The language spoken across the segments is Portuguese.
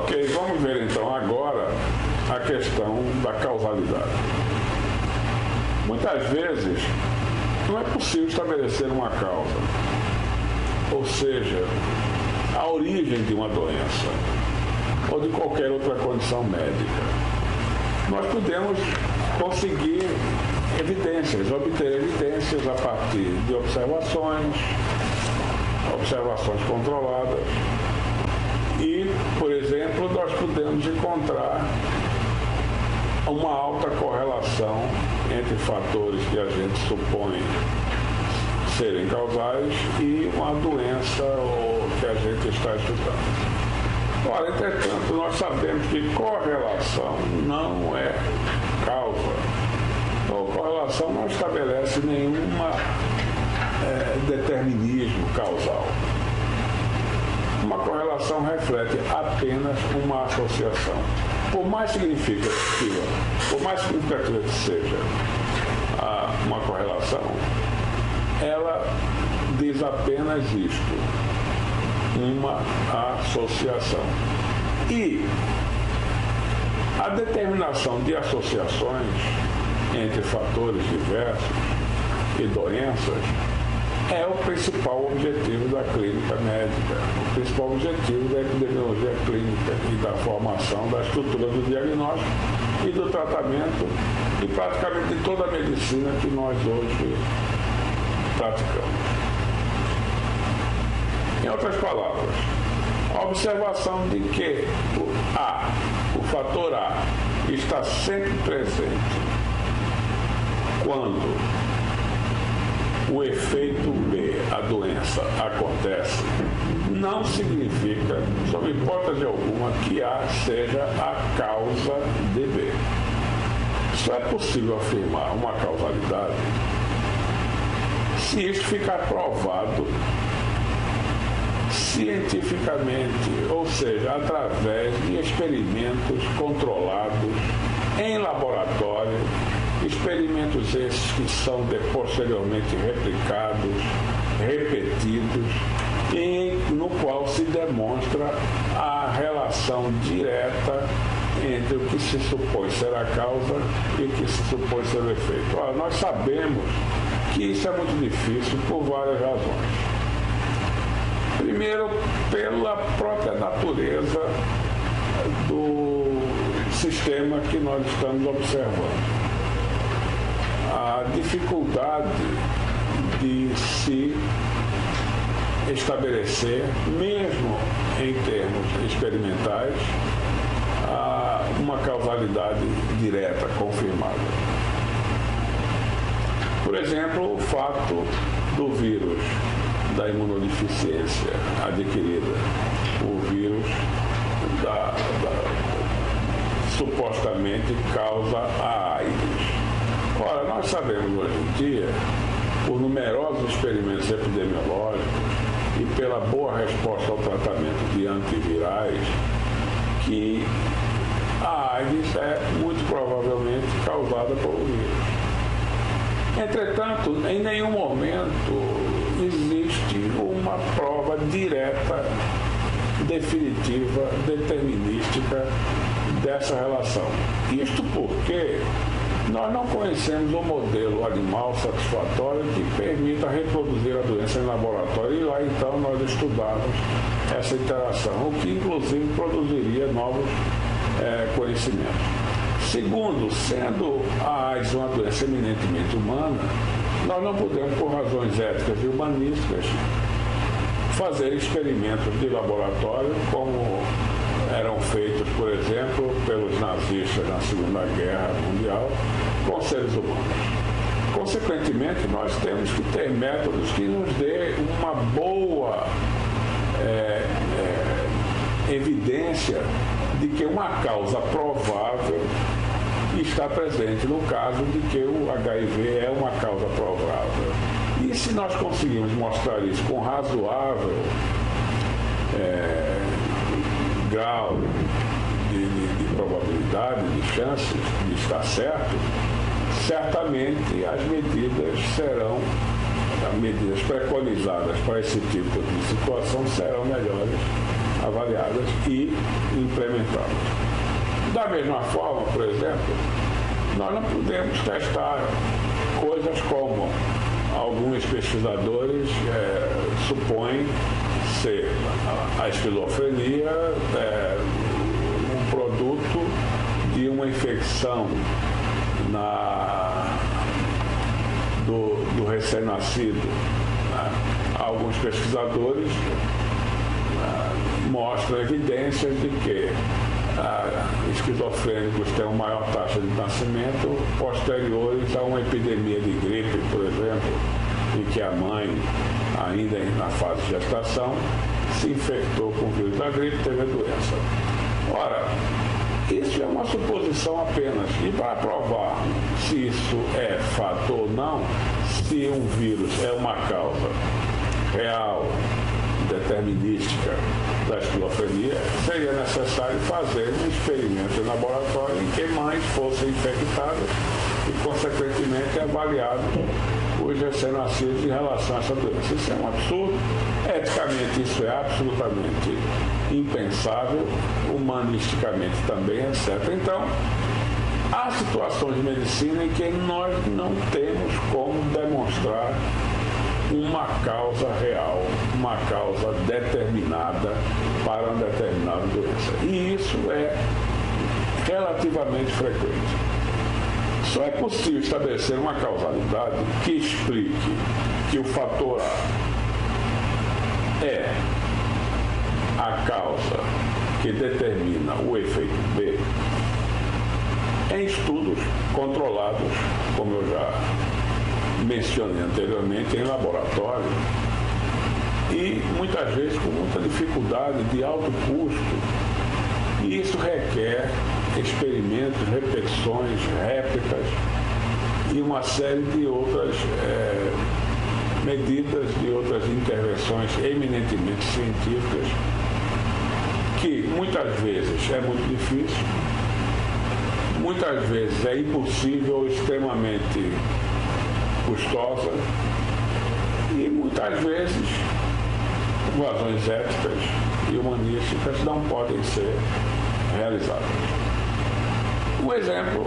Ok, vamos ver então agora a questão da causalidade. Muitas vezes não é possível estabelecer uma causa, ou seja, a origem de uma doença ou de qualquer outra condição médica. Nós podemos conseguir evidências, obter evidências a partir de observações controladas e, por exemplo, nós podemos encontrar uma alta correlação entre fatores que a gente supõe serem causais e uma doença que a gente está estudando. Ora, entretanto, nós sabemos que correlação não é causa. Então, correlação não estabelece nenhuma determinismo causal. Uma correlação reflete apenas uma associação. Por mais significativa que seja uma correlação, ela diz apenas isto, uma associação. E a determinação de associações entre fatores diversos e doenças é o principal objetivo da clínica médica, o principal objetivo da epidemiologia clínica e da formação da estrutura do diagnóstico e do tratamento e praticamente de toda a medicina que nós hoje praticamos. Em outras palavras, a observação de que o fator A está sempre presente quando o efeito B, a doença, acontece, não significa, sob hipótese alguma, que A seja a causa de B. Só é possível afirmar uma causalidade se isso ficar provado cientificamente, ou seja, através de experimentos controlados em laboratório, experimentos esses que são posteriormente replicados, repetidos, e no qual se demonstra a relação direta entre o que se supõe ser a causa e o que se supõe ser o efeito. Ora, nós sabemos que isso é muito difícil por várias razões. Primeiro, pela própria natureza do sistema que nós estamos observando. A dificuldade de se estabelecer, mesmo em termos experimentais, uma causalidade direta, confirmada. Por exemplo, o fato do vírus da imunodeficiência adquirida, o vírus supostamente causa a AIDS. Ora, nós sabemos hoje em dia, por numerosos experimentos epidemiológicos e pela boa resposta ao tratamento de antivirais, que a AIDS é muito provavelmente causada por um vírus. Entretanto, em nenhum momento existe uma prova direta, definitiva, determinística dessa relação. Isto porque nós não conhecemos um modelo animal satisfatório que permita reproduzir a doença em laboratório e lá então nós estudamos essa interação, o que inclusive produziria novos conhecimentos. Segundo, sendo a AIDS uma doença eminentemente humana, nós não podemos, por razões éticas e humanísticas, fazer experimentos de laboratório como eram feitos, por exemplo, pelos nazistas na Segunda Guerra Mundial com seres humanos. Consequentemente, nós temos que ter métodos que nos dê uma boa evidência de que uma causa provável está presente, no caso de que o HIV é uma causa provável. E se nós conseguimos mostrar isso com razoável grau de probabilidade, de chances de estar certo, certamente as medidas preconizadas para esse tipo de situação serão melhores avaliadas e implementadas. Da mesma forma, por exemplo, nós não podemos testar coisas como alguns pesquisadores supõem ser a esquizofrenia um produto de uma infecção do recém-nascido. Né? Alguns pesquisadores mostram evidências de que esquizofrênicos têm uma maior taxa de nascimento posteriores a uma epidemia de gripe, por exemplo, em que a mãe, ainda na fase de gestação, se infectou com o vírus da gripe e teve a doença. Ora, isso é uma suposição apenas. E para provar se isso é fato ou não, se um vírus é uma causa real, determinística da esquizofrenia, seria necessário fazer um experimento em laboratório em que mães fossem infectadas e, consequentemente, avaliados os recém-nascidos em relação a essa doença. Isso é um absurdo. Eticamente, isso é absolutamente impensável. Humanisticamente também, etc. Então, há situações de medicina em que nós não temos como demonstrar uma causa real, uma causa determinada para uma determinada doença. E isso é relativamente frequente. Só é possível estabelecer uma causalidade que explique que o fator A é a causa que determina o efeito B em estudos controlados, como eu já mencionei anteriormente, em laboratório, e muitas vezes com muita dificuldade de alto custo. E isso requer experimentos, repetições, réplicas e uma série de outras medidas, de outras intervenções eminentemente científicas, que muitas vezes é muito difícil, muitas vezes é impossível ou extremamente custosa e muitas vezes razões éticas e humanísticas não podem ser realizadas. Um exemplo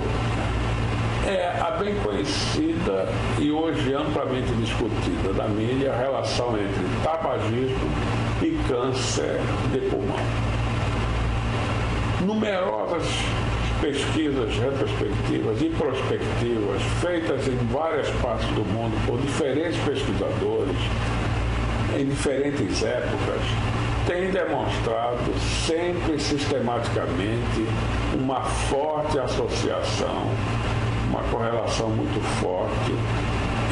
é a bem conhecida e hoje amplamente discutida na mídia a relação entre tabagismo e câncer de pulmão. Numerosas pesquisas retrospectivas e prospectivas feitas em várias partes do mundo por diferentes pesquisadores em diferentes épocas têm demonstrado sempre sistematicamente uma forte associação, uma correlação muito forte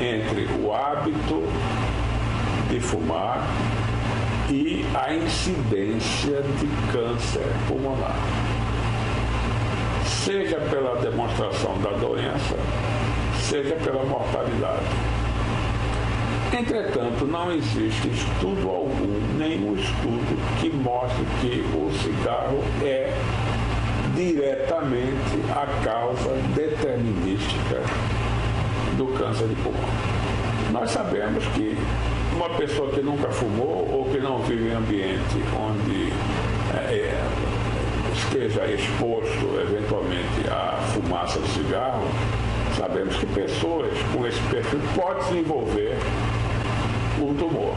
entre o hábito de fumar e a incidência de câncer pulmonar, seja pela demonstração da doença, seja pela mortalidade. Entretanto, não existe estudo algum, nenhum estudo que mostre que o cigarro é diretamente a causa determinística do câncer de pulmão. Nós sabemos que uma pessoa que nunca fumou ou que não vive em ambiente onde esteja exposto eventualmente à fumaça do cigarro, sabemos que pessoas com esse perfil podem desenvolver um tumor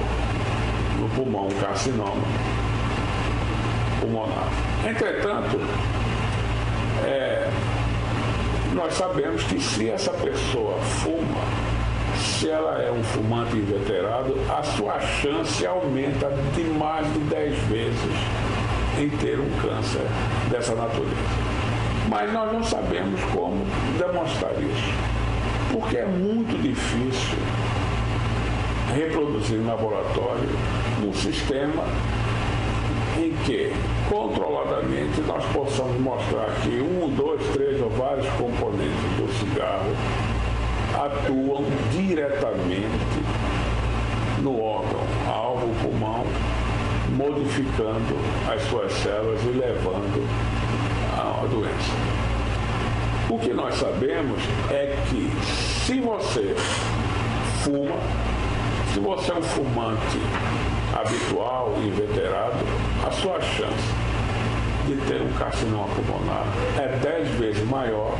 no pulmão, um carcinoma pulmonar. Entretanto, nós sabemos que se essa pessoa fuma, se ela é um fumante inveterado, a sua chance aumenta de mais de 10 vezes em ter um câncer dessa natureza. Mas nós não sabemos como demonstrar isso, porque é muito difícil reproduzir em laboratório um sistema em que, controladamente, nós possamos mostrar que 1, 2, 3 ou vários componentes do cigarro atuam diretamente no órgão alvo, o pulmão, modificando as suas células e levando a doença. O que nós sabemos é que se você fuma, se você é um fumante habitual, inveterado, a sua chance de ter um carcinoma pulmonar é 10 vezes maior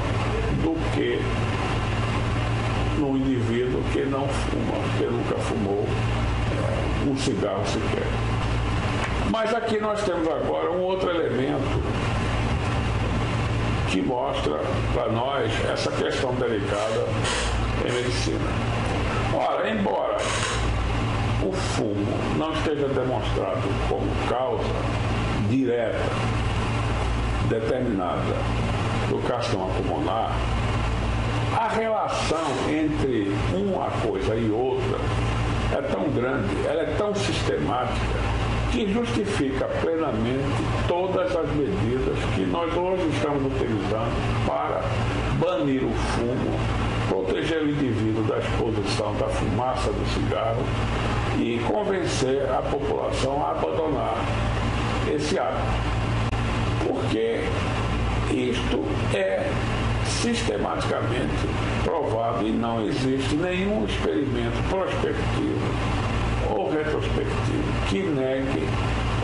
do que no indivíduo que não fuma, que nunca fumou um cigarro sequer. Mas aqui nós temos agora um outro elemento que mostra para nós essa questão delicada em medicina. Ora, embora o fumo não esteja demonstrado como causa direta, determinada do carcinoma pulmonar, a relação entre uma coisa e outra é tão grande, ela é tão sistemática, que justifica plenamente todas as medidas que nós hoje estamos utilizando para banir o fumo, proteger o indivíduo da exposição da fumaça do cigarro e convencer a população a abandonar esse hábito. Porque isto é sistematicamente provado e não existe nenhum experimento prospectivo ou retrospectivo que negue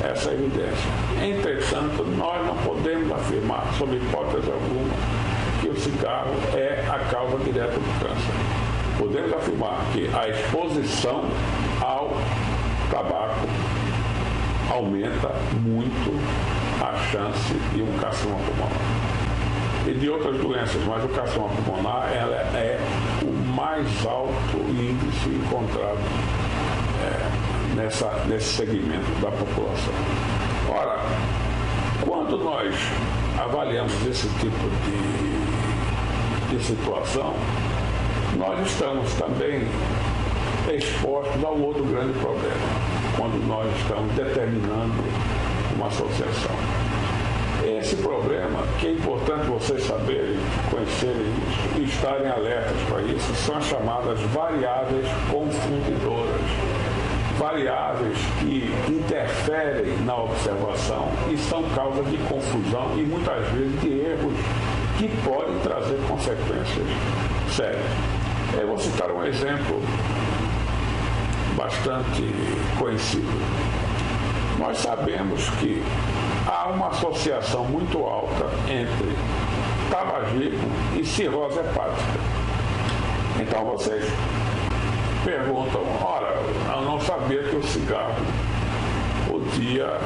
essa evidência. Entretanto, nós não podemos afirmar, sob hipótese alguma, que o cigarro é a causa direta do câncer. Podemos afirmar que a exposição ao tabaco aumenta muito a chance de um carcinoma pulmonar e de outras doenças, mas o carcinoma pulmonar ela é o mais alto índice encontrado nesse segmento da população. Ora, quando nós avaliamos esse tipo de situação, nós estamos também expostos a um outro grande problema, quando nós estamos determinando uma associação. Esse problema, que é importante vocês saberem, conhecerem isso e estarem alertas para isso, são as chamadas variáveis confundidoras. Variáveis que interferem na observação e são causa de confusão e muitas vezes de erros que podem trazer consequências sérias. Eu vou citar um exemplo bastante conhecido. Nós sabemos que há uma associação muito alta entre tabagismo e cirrose hepática. Então vocês perguntam, ora, eu não sabia que o cigarro podia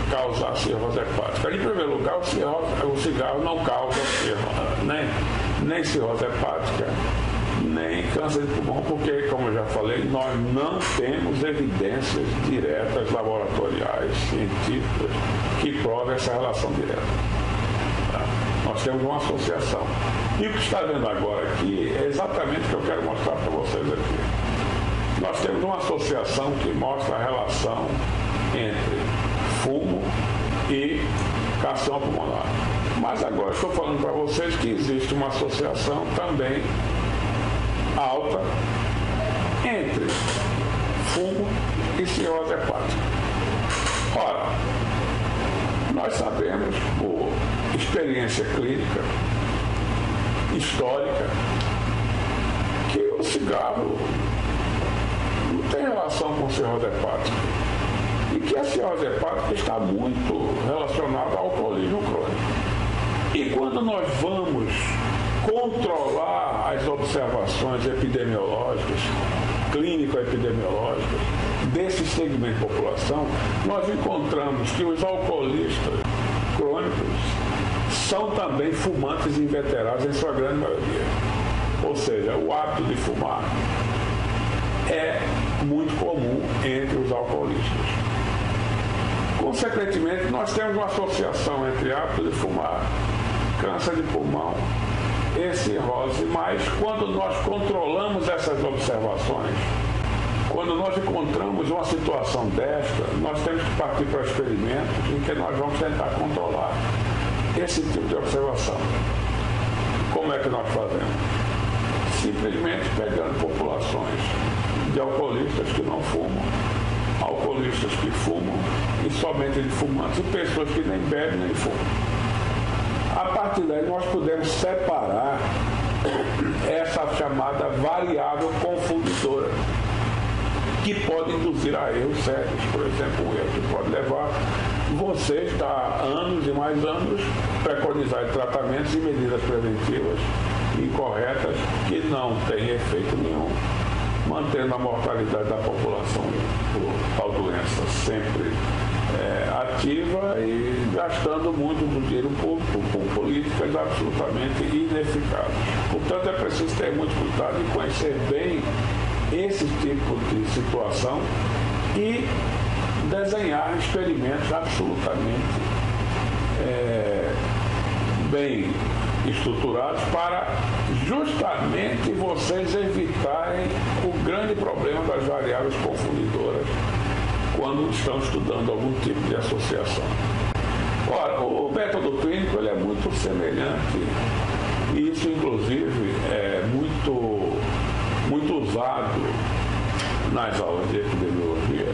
causar cirrose hepática. Em primeiro lugar, o cigarro não causa nem cirrose hepática, nem câncer de pulmão, porque, como eu já falei, nós não temos evidências diretas, laboratoriais, científicas, que provem essa relação direta. Nós temos uma associação. E o que está vendo agora aqui é exatamente o que eu quero mostrar para vocês aqui. Nós temos uma associação que mostra a relação entre fumo e carcinoma pulmonar. Mas agora estou falando para vocês que existe uma associação também alta entre fumo e cirrose hepática. Ora, nós sabemos por experiência clínica, histórica, que o cigarro não tem relação com cirrose hepática e que a cirrose hepática está muito relacionada ao alcoolismo crônico. E quando nós vamos controlar as observações epidemiológicas, clínico-epidemiológicas desse segmento de população, nós encontramos que os alcoolistas crônicos são também fumantes inveterados em sua grande maioria. Ou seja, o hábito de fumar é muito comum entre os alcoolistas. Consequentemente, nós temos uma associação entre hábito de fumar, câncer de pulmão e cirrose, mas quando nós controlamos essas observações, quando nós encontramos uma situação desta, nós temos que partir para experimentos em que nós vamos tentar controlar esse tipo de observação. Como é que nós fazemos? Simplesmente pegando populações de alcoolistas que não fumam, alcoolistas que fumam e somente de fumantes, e pessoas que nem bebem nem fumam. A partir daí nós podemos separar essa chamada variável confundidora. que pode induzir a erros sérios. Por exemplo, um erro que pode levar você estar anos e mais anos preconizar tratamentos e medidas preventivas incorretas que não têm efeito nenhum, mantendo a mortalidade da população por tal doença sempre ativa e gastando muito do dinheiro público com políticas absolutamente ineficazes. Portanto, é preciso ter muito cuidado e conhecer bem esse tipo de situação e desenhar experimentos absolutamente bem estruturados para justamente vocês evitarem o grande problema das variáveis confundidoras quando estão estudando algum tipo de associação. Ora, o método clínico ele é muito semelhante e isso inclusive é muito usado nas aulas de epidemiologia.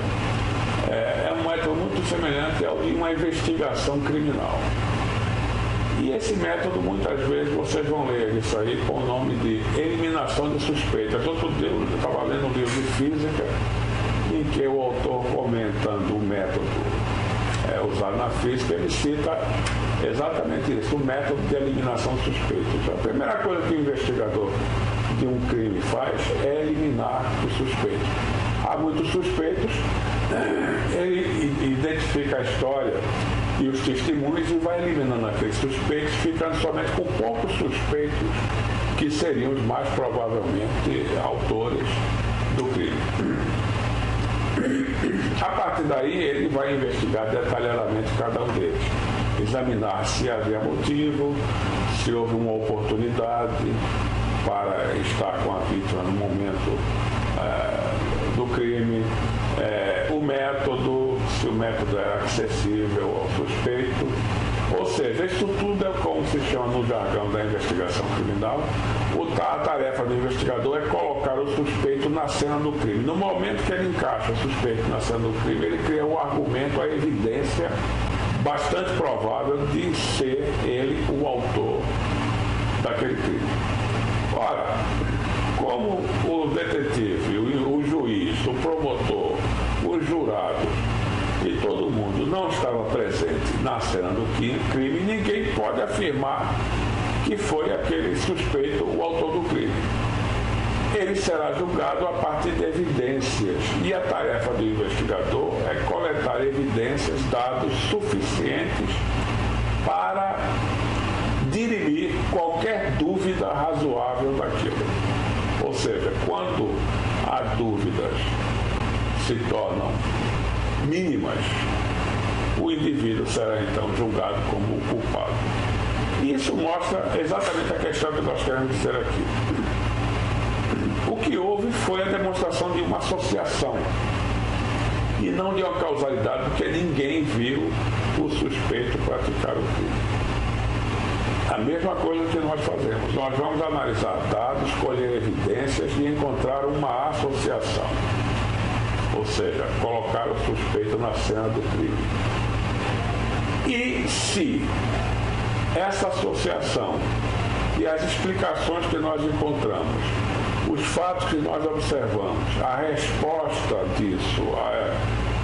É um método muito semelhante ao de uma investigação criminal. E esse método, muitas vezes, vocês vão ler isso aí com o nome de eliminação de suspeitas. Outro dia eu estava lendo um livro de física em que o autor, comentando o método usado na física, ele cita exatamente isso, o método de eliminação de suspeitos. A primeira coisa que o investigador de um crime faz é eliminar os suspeitos. Há muitos suspeitos, ele identifica a história e os testemunhos e vai eliminando aqueles suspeitos, ficando somente com poucos suspeitos que seriam os mais provavelmente autores do crime. A partir daí, ele vai investigar detalhadamente cada um deles, examinar se havia motivo, se houve uma oportunidade para estar com a vítima no momento do crime, o método, se o método era acessível ao suspeito. Ou seja, isso tudo é como se chama no jargão da investigação criminal. A tarefa do investigador é colocar o suspeito na cena do crime. No momento que ele encaixa o suspeito na cena do crime, ele cria um argumento, a evidência bastante provável de ser ele o autor daquele crime. Ora, como o detetive, o juiz, o promotor, os jurados e todo mundo não estava presente na cena do crime, ninguém pode afirmar que foi aquele suspeito o autor do crime. Ele será julgado a partir de evidências e a tarefa do investigador é coletar evidências, dados suficientes para dirimir qualquer dúvida razoável daquilo. Ou seja, quando as dúvidas se tornam mínimas, o indivíduo será então julgado como o culpado. E isso mostra exatamente a questão que nós queremos dizer aqui. O que houve foi a demonstração de uma associação e não de uma causalidade, porque ninguém viu o suspeito praticar o crime. A mesma coisa que nós fazemos. Nós vamos analisar dados, colher evidências e encontrar uma associação. Ou seja, colocar o suspeito na cena do crime. E se essa associação e as explicações que nós encontramos, os fatos que nós observamos, a resposta disso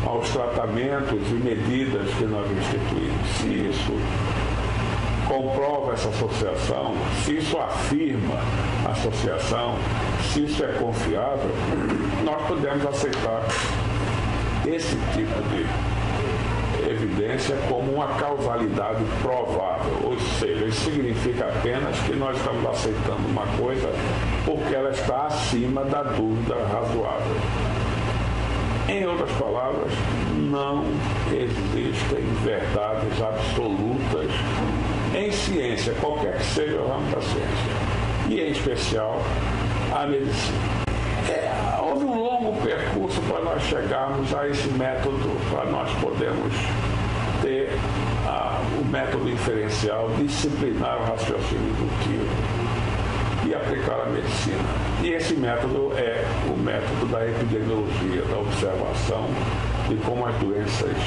aos tratamentos e medidas que nós instituímos, se isso comprova essa associação, se isso afirma a associação, se isso é confiável, nós podemos aceitar esse tipo de evidência como uma causalidade provável, ou seja, isso significa apenas que nós estamos aceitando uma coisa porque ela está acima da dúvida razoável. Em outras palavras, não existem verdades absolutas em ciência, qualquer que seja o ramo da ciência, e em especial a medicina. Houve um longo percurso para nós chegarmos a esse método, para nós podermos ter o método inferencial, disciplinar o raciocínio indutivo e aplicar a medicina. E esse método é o método da epidemiologia, da observação de como as doenças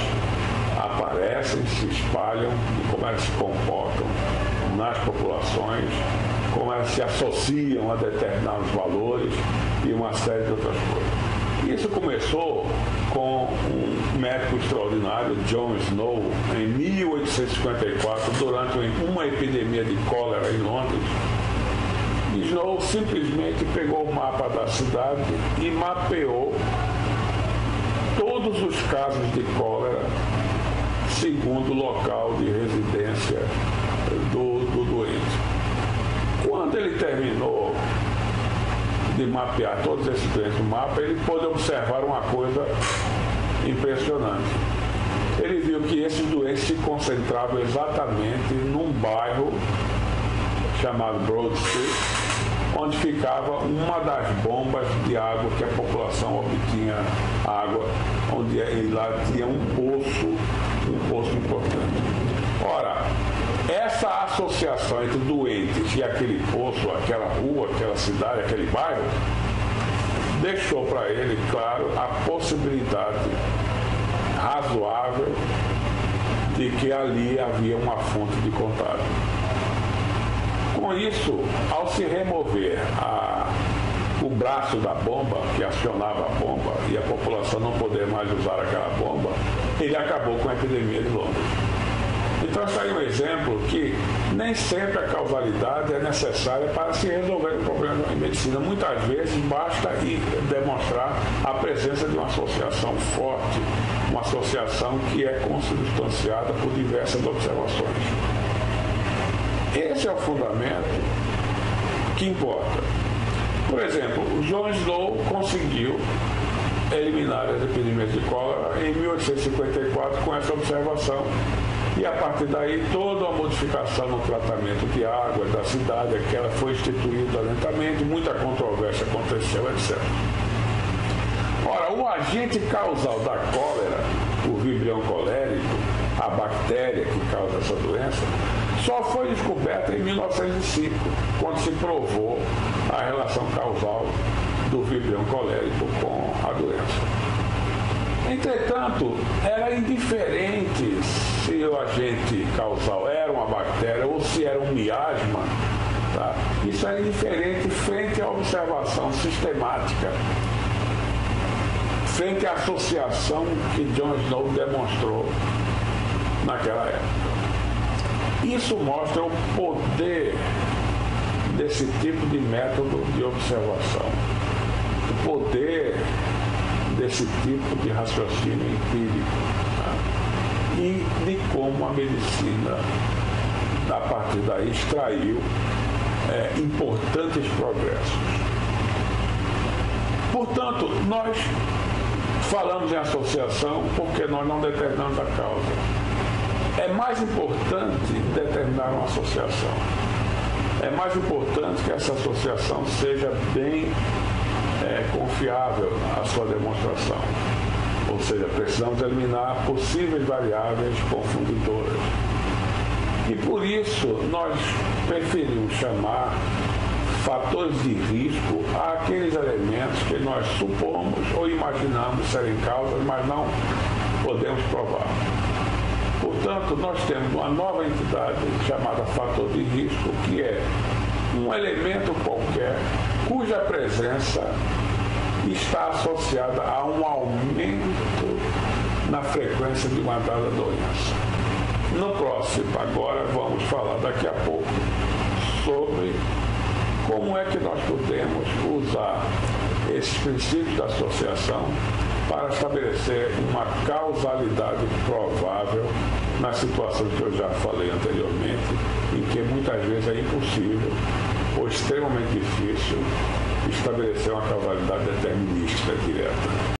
aparecem, se espalham, de como elas se comportam nas populações, como elas se associam a determinados valores e uma série de outras coisas. Isso começou com um médico extraordinário, John Snow, em 1854, durante uma epidemia de cólera em Londres. Snow simplesmente pegou o mapa da cidade e mapeou todos os casos de cólera segundo o local de residência do doente. Quando ele terminou de mapear todos esses doentes no mapa, ele pôde observar uma coisa impressionante. Ele viu que esses doentes se concentravam exatamente num bairro chamado Broad Street, onde ficava uma das bombas de água que a população obtinha água, onde lá tinha um poço importante. Ora, essa associação entre doentes e aquele poço, aquela rua, aquela cidade, aquele bairro, deixou para ele, claro, a possibilidade razoável de que ali havia uma fonte de contágio. Com isso, ao se remover o braço da bomba, que acionava a bomba, e a população não poder mais usar aquela bomba, ele acabou com a epidemia de Londres. Então, está aí um exemplo que nem sempre a causalidade é necessária para se resolver um problema em medicina. Muitas vezes basta demonstrar a presença de uma associação forte, uma associação que é consubstanciada por diversas observações. Esse é o fundamento que importa. Por exemplo, o John Snow conseguiu eliminar as epidemias de cólera em 1854 com essa observação. E a partir daí, toda a modificação no tratamento de água da cidade, que ela foi instituída lentamente, muita controvérsia aconteceu, etc. Ora, o agente causal da cólera, o Vibrio colérico, a bactéria que causa essa doença, só foi descoberta em 1905, quando se provou a relação causal do Vibrio colérico com a doença. Entretanto, era indiferente se o agente causal era uma bactéria ou se era um miasma. Tá? Isso era indiferente frente à observação sistemática, frente à associação que John Snow demonstrou naquela época. Isso mostra o poder desse tipo de método de observação, o poder desse tipo de raciocínio empírico, tá? E de como a medicina, a partir daí, extraiu importantes progressos. Portanto, nós falamos em associação porque nós não determinamos a causa. É mais importante determinar uma associação. É mais importante que essa associação seja bem confiável a sua demonstração. Ou seja, precisamos eliminar possíveis variáveis confundidoras. E por isso nós preferimos chamar fatores de risco àqueles elementos que nós supomos ou imaginamos serem causas, mas não podemos provar. Portanto, nós temos uma nova entidade chamada fator de risco, que é um elemento qualquer cuja presença está associada a um aumento na frequência de uma dada doença. No próximo, agora vamos falar daqui a pouco sobre como é que nós podemos usar esses princípios da associação para estabelecer uma causalidade provável nas situações que eu já falei anteriormente, em que muitas vezes é impossível ou extremamente difícil estabelecer uma causalidade determinística direta.